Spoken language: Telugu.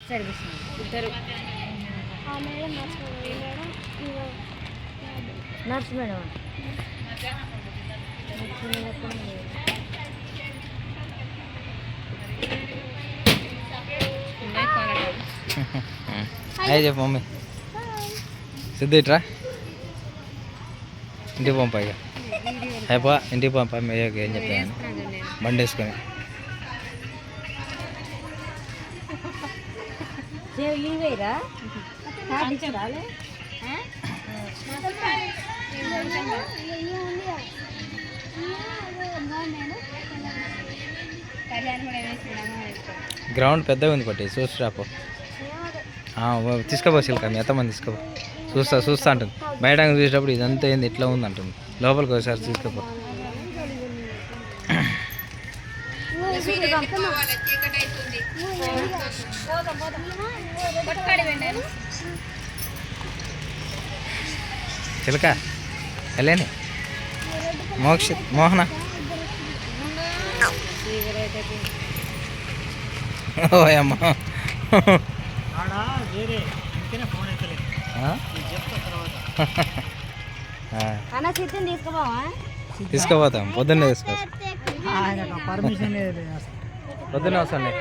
సర్వీస్ ఇద్దరు నర్స్ మేడం అయ్యే చెప్పు మమ్మీ సిద్ధు ఇట్రా ఇంటికి పంపా ఇక అయిపో ఇంటికి పంపా మేయకు ఏం చెప్పాను బండి వేసుకొని లీవేరా గ్రౌండ్ పెద్దగా ఉంది పట్టి చూసి రాపో తీసుకోపో సిల్క మీ ఎంతమంది తీసుకోపో చూస్తా అంటుంది బయట చూసేటప్పుడు ఇదంతా ఏంది ఇట్లా ఉంది అంటుంది లోపలికి ఒకసారి తీసుకోపో చిలక వెళ్ళేని మోహన ఓయమ్మా తీసుకుపోతాం పొద్దున్నే తీసుకోవచ్చు పొద్దున్నే వస్తాండి